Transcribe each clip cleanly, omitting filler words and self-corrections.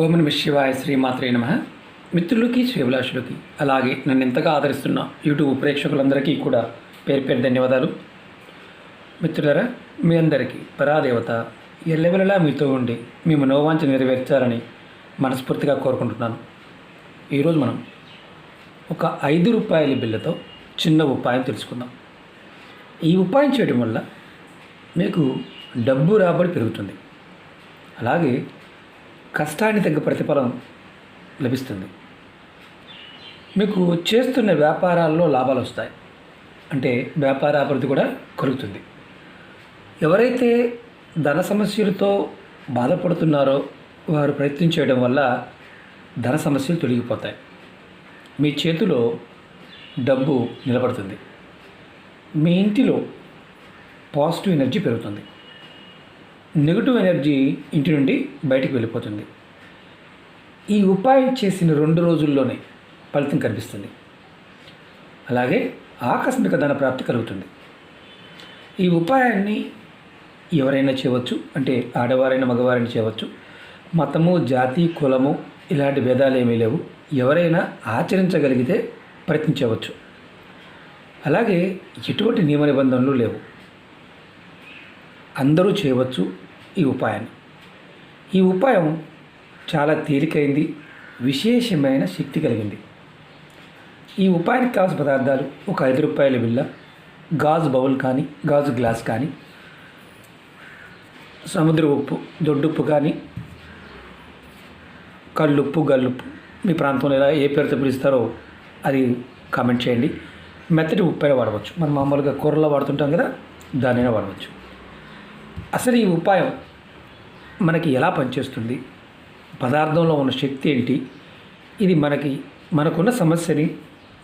ఓం నమః శివాయ శ్రీమాత్రే నమః. మిత్రులకి శ్రీభిలాషులకి అలాగే నన్ను ఎంతగా ఆదరిస్తున్న యూట్యూబ్ ప్రేక్షకులందరికీ కూడా పేరు పేరు ధన్యవాదాలు. మిత్రులారా, మీ అందరికీ పరాదేవత ఎల్లవెల్లలా మీతో ఉండి మీ మనోవాంఛ నెరవేర్చాలని మనస్ఫూర్తిగా కోరుకుంటున్నాను. ఈరోజు మనం ఒక 5 రూపాయల బిళ్ళతో చిన్న ఉపాయం తెలుసుకుందాం. ఈ ఉపాయం చేయడం వల్ల మీకు డబ్బు రాబడి పెరుగుతుంది, అలాగే కష్టానికి తగ్గ ప్రతిఫలం లభిస్తుంది. మీకు చేస్తున్న వ్యాపారాల్లో లాభాలు వస్తాయి, అంటే వ్యాపార అభివృద్ధి కూడా కలుగుతుంది. ఎవరైతే ధన సమస్యలతో బాధపడుతున్నారో వారు ప్రయత్నం చేయడం వల్ల ధన సమస్యలు తొలగిపోతాయి. మీ చేతిలో డబ్బు నిలబడుతుంది. మీ ఇంటిలో పాజిటివ్ ఎనర్జీ పెరుగుతుంది. నెగిటివ్ ఎనర్జీ ఇంటి నుండి బయటికి వెళ్ళిపోతుంది. ఈ ఉపాయం చేసిన 2 రోజుల్లోనే ఫలితం కనిపిస్తుంది. అలాగే ఆకస్మిక ధన ప్రాప్తి కలుగుతుంది. ఈ ఉపాయాన్ని ఎవరైనా చేయవచ్చు, అంటే ఆడవారైనా మగవారైనా చేయవచ్చు. మతము, జాతి, కులము ఇలాంటి భేదాలు ఏమీ లేవు. ఎవరైనా ఆచరించగలిగితే ప్రయత్నించవచ్చు. అలాగే ఎటువంటి నియమ నిబంధనలు లేవు. అందరూ చేయవచ్చు ఈ ఉపాయాన్ని. ఈ ఉపాయం చాలా తేలికైంది, విశేషమైన శక్తి కలిగింది. ఈ ఉపాయానికి కావాల్సిన పదార్థాలు ఒక 5 రూపాయల బిళ్ళ, గాజు బౌల్ కానీ గాజు గ్లాస్ కానీ, సముద్ర ఉప్పు, దొడ్డుప్పు కానీ, కళ్ళుప్పు, గల్లుప్పు, మీ ప్రాంతంలో ఎలా ఏ పేరుతో పిలుస్తారో అది కామెంట్ చేయండి. మెత్తటి ఉప్పైనా వాడవచ్చు. మనం మామూలుగా కూరలో వాడుతుంటాం కదా, దానైనా వాడవచ్చు. అసలు ఈ ఉపాయం మనకి ఎలా పనిచేస్తుంది, పదార్థంలో ఉన్న శక్తి ఏంటి, ఇది మనకున్న సమస్యని,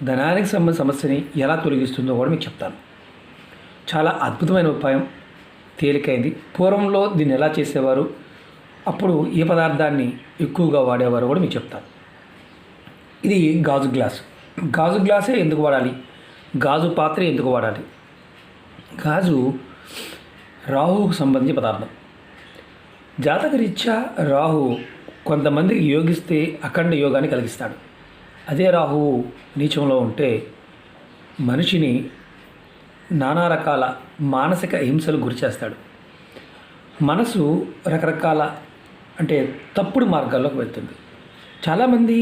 ధనానికి సంబంధించిన సమస్యని ఎలా తొలగిస్తుందో కూడా మీకు చెప్తాను. చాలా అద్భుతమైన ఉపాయం, తేలికైంది. పూర్వంలో దీన్ని ఎలా చేసేవారు, అప్పుడు ఏ పదార్థాన్ని ఎక్కువగా వాడేవారు కూడా మీకు చెప్తాను. ఇది గాజు గ్లాస్. గాజు గ్లాసే ఎందుకు వాడాలి, గాజు పాత్ర ఎందుకు వాడాలి? గాజు రాహువుకు సంబంధించిన పదార్థం. జాతకరీత్యా రాహు కొంతమందికి యోగిస్తే అఖండ యోగాన్ని కలిగిస్తాడు. అదే రాహువు నీచంలో ఉంటే మనిషిని నానా రకాల మానసిక హింసలు గురిచేస్తాడు. మనసు రకరకాల అంటే తప్పుడు మార్గాల్లోకి వెళ్తుంది. చాలామంది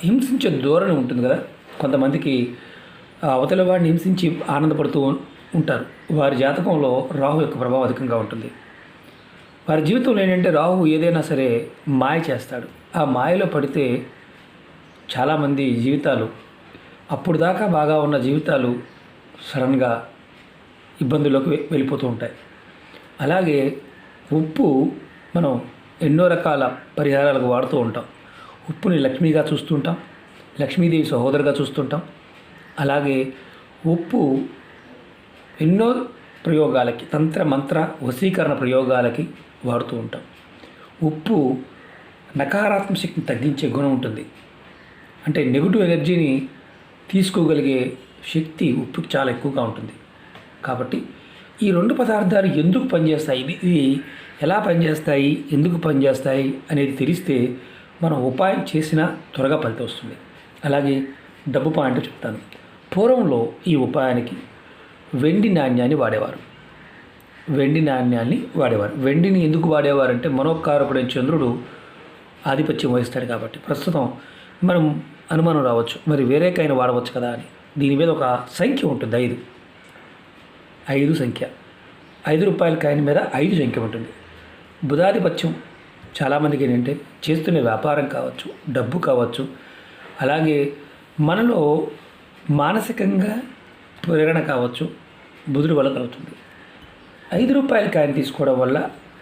హింసించే ధోరణి ఉంటుంది కదా. కొంతమందికి అవతల వాడిని హింసించి ఆనందపడుతూ ఉంటారు. వారి జాతకంలో రాహు యొక్క ప్రభావం అధికంగా ఉంటుంది. వారి జీవితంలో ఏంటంటే రాహు ఏదైనా సరే మాయ చేస్తాడు. ఆ మాయలో పడితే చాలామంది జీవితాలు, అప్పుడు దాకా బాగా ఉన్న జీవితాలు సడన్గా ఇబ్బందుల్లోకి వెళ్ళిపోతూ ఉంటాయి. అలాగే ఉప్పు మనం ఎన్నో రకాల పరిహారాలకు వాడుతూ ఉంటాం. ఉప్పుని లక్ష్మిగా చూస్తుంటాం, లక్ష్మీదేవి సహోదరుగా చూస్తుంటాం. అలాగే ఉప్పు ఎన్నో ప్రయోగాలకి, తంత్ర మంత్ర వశీకరణ ప్రయోగాలకి వాడుతూ ఉంటాం. ఉప్పు నకారాత్మక శక్తిని తగ్గించే గుణం ఉంటుంది. అంటే నెగిటివ్ ఎనర్జీని తీసుకోగలిగే శక్తి ఉప్పుకి చాలా ఎక్కువగా ఉంటుంది. కాబట్టి ఈ 2 పదార్థాలు ఎందుకు పనిచేస్తాయి, ఇది ఎలా పనిచేస్తాయి, ఎందుకు పనిచేస్తాయి అనేది తెలిస్తే మనం ఉపాయం చేసినా త్వరగా ఫలితం వస్తుంది. అలాగే డబ్బు పాయింట్ చెప్తాను. పూర్వంలో ఈ ఉపాయానికి వెండి నాణ్యాన్ని వాడేవారు. వెండిని ఎందుకు వాడేవారంటే మనోకారకుడైన చంద్రుడు ఆధిపత్యం వహిస్తాడు కాబట్టి. ప్రస్తుతం మనం అనుమానం రావచ్చు, మరి వేరేకైనా వాడవచ్చు కదా అని. దీని మీద ఒక సంఖ్య ఉంటుంది, 5 సంఖ్య. 5 రూపాయల కాయిన్ మీద 5 సంఖ్య ఉంటుంది. బుధాధిపత్యం చాలామందికి ఏంటంటే చేస్తున్న వ్యాపారం కావచ్చు, డబ్బు కావచ్చు, అలాగే మనలో మానసికంగా ప్రేరణ కావచ్చు, బుధుడి వల్ల కలుగుతుంది. 5 రూపాయల కాయిన్ తీసుకోవడం వల్ల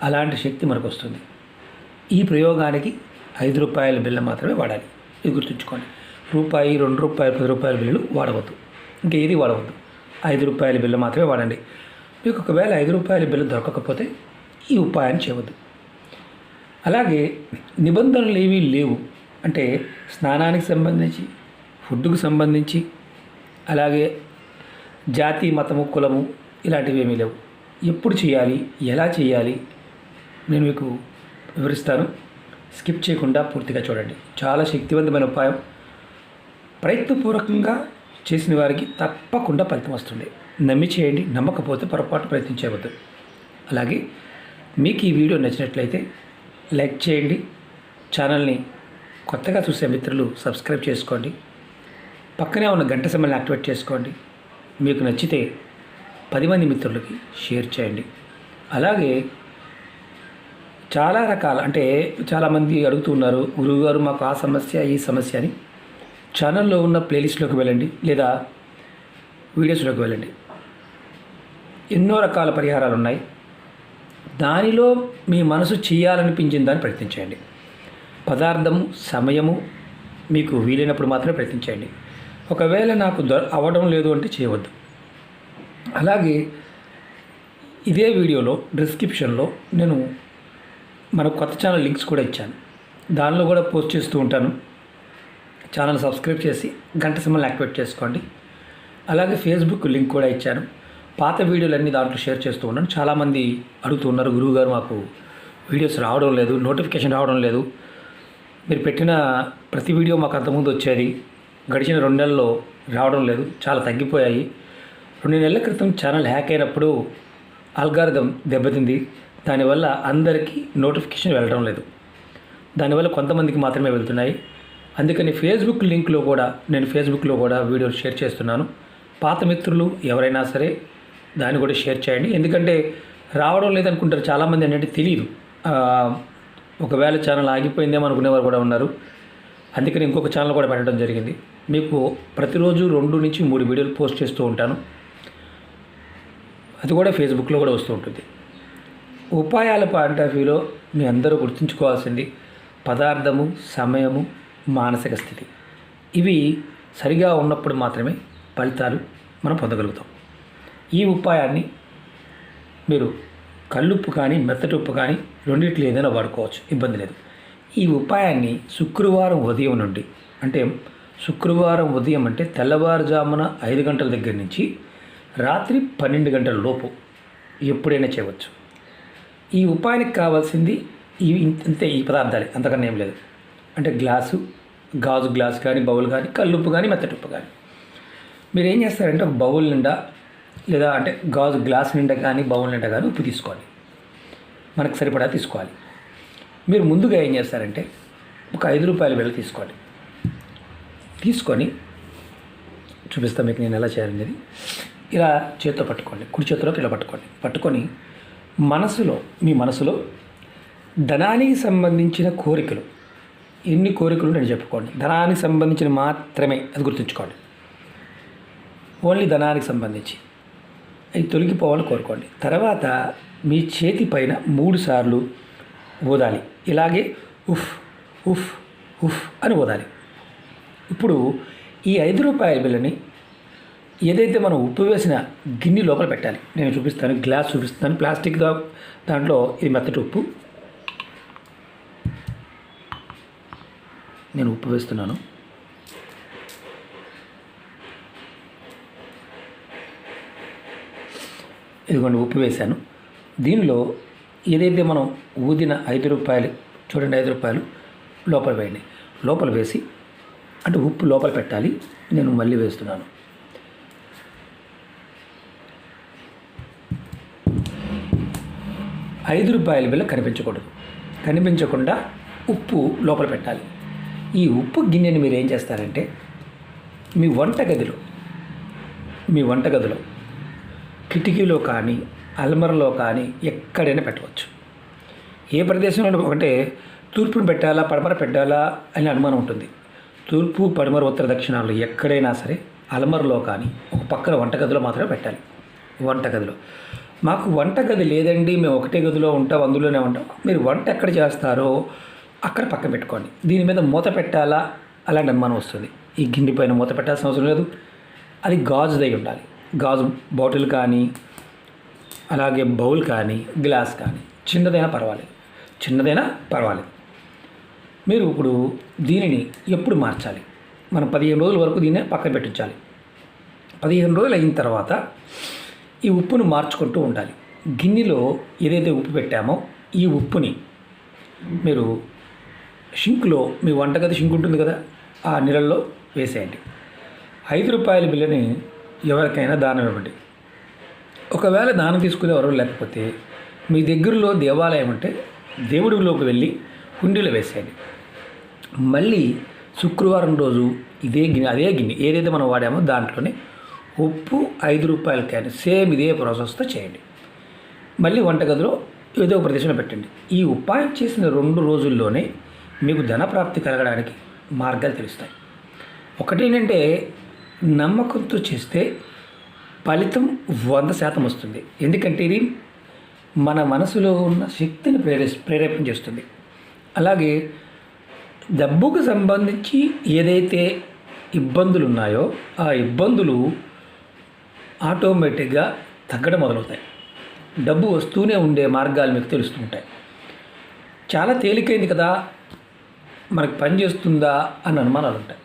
అలాంటి శక్తి మనకు వస్తుంది. ఈ ప్రయోగానికి 5 రూపాయల బిళ్ళ మాత్రమే వాడాలి. ఇది గుర్తుంచుకోండి. రూపాయి, 2 రూపాయలు, 10 రూపాయల బిళ్ళలు వాడవద్దు. ఇంకా ఏది వాడవద్దు. 5 రూపాయల బిళ్ళ మాత్రమే వాడండి. మీకు ఒకవేళ 5 రూపాయల బిళ్ళ దొరకకపోతే ఈ ఉపాయాన్ని చేయవద్దు. అలాగే నిబంధనలు ఏవీ లేవు. అంటే స్నానానికి సంబంధించి, ఫుడ్కు సంబంధించి, అలాగే జాతి, మతము, కులము ఇలాంటివి ఏమీ లేవు. ఎప్పుడు చేయాలి, ఎలా చేయాలి నేను మీకు వివరిస్తాను. స్కిప్ చేయకుండా పూర్తిగా చూడండి. చాలా శక్తివంతమైన ఉపాయం. ప్రయత్నపూర్వకంగా చేసిన వారికి తప్పకుండా ఫలితం వస్తుంది. నమ్మి చేయండి, నమ్మకపోతే పొరపాటు ప్రయత్నించవద్దు. అలాగే మీకు ఈ వీడియో నచ్చినట్లయితే లైక్ చేయండి. ఛానల్ని కొత్తగా చూసే మిత్రులు సబ్స్క్రైబ్ చేసుకోండి. పక్కనే ఉన్న గంట సింబల్ని యాక్టివేట్ చేసుకోండి. మీకు నచ్చితే 10 మంది మిత్రులకి షేర్ చేయండి. అలాగే చాలా రకాల అంటే చాలామంది అడుగుతున్నారు, గురువుగారు మాకు ఆ సమస్య ఈ సమస్య అని. ఛానల్లో ఉన్న ప్లేలిస్ట్లోకి వెళ్ళండి లేదా వీడియోస్లోకి వెళ్ళండి. ఎన్నో రకాల పరిహారాలు ఉన్నాయి. దానిలో మీ మనసు చేయాలనిపించిన దాన్ని ప్రయత్నించండి. పదార్థము, సమయము మీకు వీలైనప్పుడు మాత్రమే ప్రయత్నించండి. ఒకవేళ నాకు అవ్వడం లేదు అంటే చేయవద్దు. అలాగే ఇదే వీడియోలో డిస్క్రిప్షన్లో నేను మన కొత్త ఛానల్ లింక్స్ కూడా ఇచ్చాను. దానిలో కూడా పోస్ట్ చేస్తూ ఉంటాను. ఛానల్ సబ్స్క్రైబ్ చేసి గంట సింబల్ యాక్టివేట్ చేసుకోండి. అలాగే ఫేస్బుక్ లింక్ కూడా ఇచ్చాను. పాత వీడియోలన్నీ దాంట్లో షేర్ చేస్తూ ఉన్నాను. చాలామంది అడుగుతున్నారు, గురువుగారు మాకు వీడియోస్ రావడం లేదు, నోటిఫికేషన్ రావడం లేదు. మీరు పెట్టిన ప్రతి వీడియో మాకు అంతకుముందు వచ్చేది, గడిచిన 2 నెలల్లో రావడం లేదు, చాలా తగ్గిపోయాయి. 2 నెలల క్రితం ఛానల్ హ్యాక్ అయినప్పుడు ఆల్గారిథం దెబ్బతింది. దానివల్ల అందరికీ నోటిఫికేషన్ వెళ్ళడం లేదు. దానివల్ల కొంతమందికి మాత్రమే వెళ్తున్నాయి. అందుకని ఫేస్బుక్ లింక్లో కూడా నేను ఫేస్బుక్లో కూడా వీడియోలు షేర్ చేస్తున్నాను. పాత మిత్రులు ఎవరైనా సరే దాన్ని కూడా షేర్ చేయండి. ఎందుకంటే రావడం లేదనుకుంటారు చాలామంది, ఏంటంటే తెలియదు. ఒకవేళ ఛానల్ ఆగిపోయిందేమో అనుకునేవారు కూడా ఉన్నారు. అందుకని ఇంకొక ఛానల్ కూడా పెట్టడం జరిగింది. మీకు ప్రతిరోజు 2 నుంచి 3 వీడియోలు పోస్ట్ చేస్తూ ఉంటాను. అది కూడా ఫేస్బుక్లో కూడా వస్తూ ఉంటుంది. ఉపాయాల పాయింట్ ఆఫ్ వ్యూలో మీ అందరూ గుర్తుంచుకోవాల్సింది పదార్థము, సమయము, మానసిక స్థితి. ఇవి సరిగా ఉన్నప్పుడు మాత్రమే ఫలితాలు మనం పొందగలుగుతాం. ఈ ఉపాయాన్ని మీరు కల్లుప్పు కానీ మెత్తటి ఉప్పు కానీ రెండింటిలో ఏదైనా వాడుకోవచ్చు, ఇబ్బంది లేదు. ఈ ఉపాయాన్ని శుక్రవారం ఉదయం నుండి, అంటే శుక్రవారం ఉదయం అంటే తెల్లవారుజామున 5 గంటల దగ్గర నుంచి రాత్రి 12 గంటల లోపు ఎప్పుడైనా చేయవచ్చు. ఈ ఉపాయానికి కావాల్సింది అంతే, ఈ పదార్థాలే, అంతకన్నా ఏం లేదు. అంటే గాజు గ్లాస్ కానీ, బౌల్ కానీ, కల్లుప్పు కానీ, మెత్తటి ఉప్పు కానీ. మీరు ఏం చేస్తారంటే ఒక బౌల్ నిండా లేదా అంటే గాజు గ్లాస్ నిండా కానీ, బౌల్ నిండా కానీ ఉప్పు తీసుకోవాలి. మనకు సరిపడా తీసుకోవాలి. మీరు ముందుగా ఏం చేస్తారంటే ఒక 5 రూపాయల బిళ్ళ తీసుకోండి. తీసుకొని చూపిస్తాను మీకు నేను ఎలా చేయాలనేది. ఇలా చేతితో పట్టుకోండి, కుడి చేతిలోకి ఇలా పట్టుకొని మీ మనసులో ధనానికి సంబంధించిన కోరికలు ఎన్ని కోరికలు నేను చెప్పుకోండి. ధనానికి సంబంధించిన మాత్రమే, అది గుర్తుంచుకోండి. ఓన్లీ ధనానికి సంబంధించి అవి తొలగిపోవాలని కోరుకోండి. తర్వాత మీ చేతి పైన 3 సార్లు ఊదాలి. ఇలాగే ఉఫ్ ఉఫ్ ఉఫ్ అని ఊదాలి. ఇప్పుడు ఈ 5 రూపాయల బిళ్ళని ఏదైతే మనం ఉప్పు వేసిన గిన్నె లోపల పెట్టాలి. నేను చూపిస్తాను, గ్లాస్ చూపిస్తాను, ప్లాస్టిక్ దాంట్లో ఇది మెత్తటి ఉప్పు. నేను ఉప్పు వేస్తున్నాను. ఇదిగోండి ఉప్పు వేశాను. దీనిలో ఏదైతే మనం ఊదిన 5 రూపాయలు, చూడండి 5 రూపాయలు లోపల వేయండి. లోపల వేసి అంటే ఉప్పు లోపల పెట్టాలి. నేను మళ్ళీ వేస్తున్నాను. ₹5 బిళ్ళ కనిపించకుండా ఉప్పు లోపల పెట్టాలి. ఈ ఉప్పు గిన్నెని మీరు ఏం చేస్తారంటే మీ వంటగదిలో కిటికీలో కానీ, అల్మరలో కానీ ఎక్కడైనా పెట్టవచ్చు. ఏ ప్రదేశంలో అంటే తూర్పును పెట్టాలా, పడమర పెట్టాలా అని అనుమానం ఉంటుంది. తూర్పు, పడమర, ఉత్తర, దక్షిణాలు ఎక్కడైనా సరే అల్మరలో కానీ ఒక పక్కన వంటగదిలో మాత్రమే పెట్టాలి. వంటగదిలో మాకు వంటగది లేదండి, మేము ఒకటే గదిలో ఉంటాం, అందులోనే ఉంటాం. మీరు వంట ఎక్కడ చేస్తారో అక్కడ పక్కన పెట్టుకోండి. దీని మీద మూత పెట్టాలా అలాంటి అనుమానం వస్తుంది. ఈ గిన్నె పైన మూత పెట్టాల్సిన అవసరం లేదు. అది గాజుదై ఉండాలి. గాజు బాటిల్ కానీ, అలాగే బౌల్ కానీ, గ్లాస్ కానీ, చిన్నదైనా పర్వాలేదు. మీరు ఇప్పుడు దీనిని ఎప్పుడు మార్చాలి? మనం 15 రోజుల వరకు దీన్ని పక్కన పెట్టించాలి. 15 రోజులు అయిన తర్వాత ఈ ఉప్పును మార్చుకుంటూ ఉండాలి. గిన్నెలో ఏదైతే ఉప్పు పెట్టామో ఈ ఉప్పుని మీరు షింక్లో, మీ వంటగది షింక్ ఉంటుంది కదా, ఆ నీళ్ళల్లో వేసేయండి. 5 రూపాయల బిల్లని ఎవరికైనా దానం ఇవ్వండి. ఒకవేళ దానం తీసుకునే ఎవరు లేకపోతే మీ దగ్గరలో దేవాలయం ఉంటే దేవుడిలోకి వెళ్ళి హుండీలో వేసేయండి. మళ్ళీ శుక్రవారం రోజు అదే గిన్నె ఏదైతే మనం వాడామో దాంట్లోనే ఉప్పు 5 రూపాయల క్యాన్ సేమ్ ఇదే ప్రాసెస్తో చేయండి. మళ్ళీ వంటగదిలో ఏదో ఒక ప్రదేశంలో పెట్టండి. ఈ ఉపాయం చేసిన 2 రోజుల్లోనే మీకు ధనప్రాప్తి కలగడానికి మార్గాలు తెలుస్తాయి. ఒకటేంటంటే నమ్మకంతో చేస్తే ఫలితం 100% వస్తుంది. ఎందుకంటే ఇది మన మనసులో ఉన్న శక్తిని ప్రేరేపణ చేస్తుంది. అలాగే డబ్బుకు సంబంధించి ఏదైతే ఇబ్బందులు ఉన్నాయో ఆ ఇబ్బందులు ఆటోమేటిక్గా తగ్గడం మొదలవుతాయి. డబ్బు వస్తూనే ఉండే మార్గాలు మీకు తెలుస్తూ ఉంటాయి. చాలా తేలికైంది కదా, మనకు పని చేస్తుందా అని అనుమానాలు ఉంటాయి.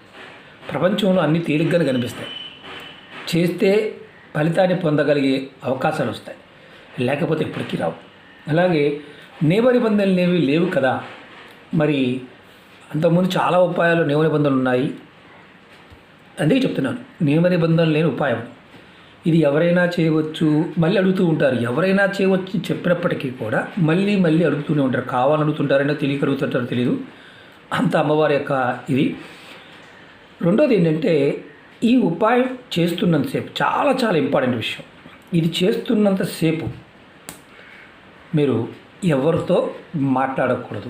ప్రపంచంలో అన్నీ తేలిగ్గానే కనిపిస్తాయి. చేస్తే ఫలితాన్ని పొందగలిగే అవకాశాలు వస్తాయి, లేకపోతే ఎప్పటికీ రావు. అలాగే నియమ నిబంధనలు ఏవి లేవు కదా, మరి అంతకుముందు చాలా ఉపాయాలు నియమ నిబంధనలు ఉన్నాయి. అందుకే చెప్తున్నాను, నియమ నిబంధనలు లేని ఉపాయం ఇది ఎవరైనా చేయవచ్చు. మళ్ళీ అడుగుతూ ఉంటారు, ఎవరైనా చేయవచ్చు చెప్పినప్పటికీ కూడా మళ్ళీ మళ్ళీ అడుగుతూనే ఉంటారు. కావాలని అడుగుతుంటారైనా తెలియక అడుగుతుంటారో తెలియదు. అంత అమ్మవారి యొక్క ఇది. రెండోది ఏంటంటే ఈ ఉపాయం చేస్తున్నంతసేపు చాలా చాలా ఇంపార్టెంట్ విషయం. ఇది చేస్తున్నంతసేపు మీరు ఎవరితో మాట్లాడకూడదు.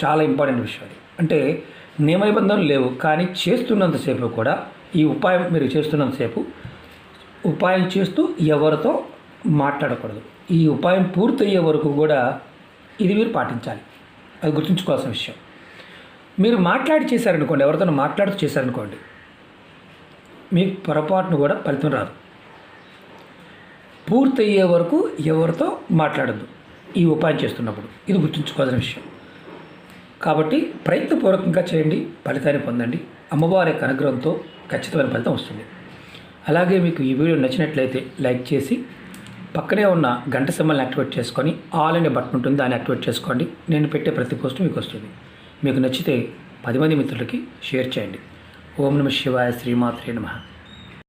చాలా ఇంపార్టెంట్ విషయం అది. అంటే నియమ నిబంధనలు లేవు, కానీ చేస్తున్నంతసేపు కూడా ఈ ఉపాయం మీరు చేస్తున్నంతసేపు ఉపాయం చేస్తూ ఎవరితో మాట్లాడకూడదు. ఈ ఉపాయం పూర్తయ్యే వరకు కూడా ఇది మీరు పాటించాలి. అది గుర్తుంచుకోవాల్సిన విషయం. మీరు మాట్లాడి చేశారనుకోండి, ఎవరితో మాట్లాడుతూ చేశారనుకోండి, మీకు పొరపాటును కూడా ఫలితం రాదు. పూర్తయ్యే వరకు ఎవరితో మాట్లాడద్దు ఈ ఉపాయం చేస్తున్నప్పుడు. ఇది గుర్తుంచుకోవాల్సిన విషయం. కాబట్టి ప్రయత్నపూర్వకంగా చేయండి, ఫలితాన్ని పొందండి. అమ్మవారి యొక్క అనుగ్రహంతో ఖచ్చితమైన ఫలితం వస్తుంది. అలాగే మీకు ఈ వీడియో నచ్చినట్లయితే లైక్ చేసి పక్కనే ఉన్న గంట సింబల్ని యాక్టివేట్ చేసుకొని ఆల్ అనే బటన్ ఉంటుంది, దాన్ని యాక్టివేట్ చేసుకోండి. నేను పెట్టే ప్రతి పోస్ట్ మీకు వస్తుంది. మీకు నచ్చితే 10 మంది మిత్రులకి షేర్ చేయండి. ఓం నమః శివాయ, శ్రీమాత్రే నమః.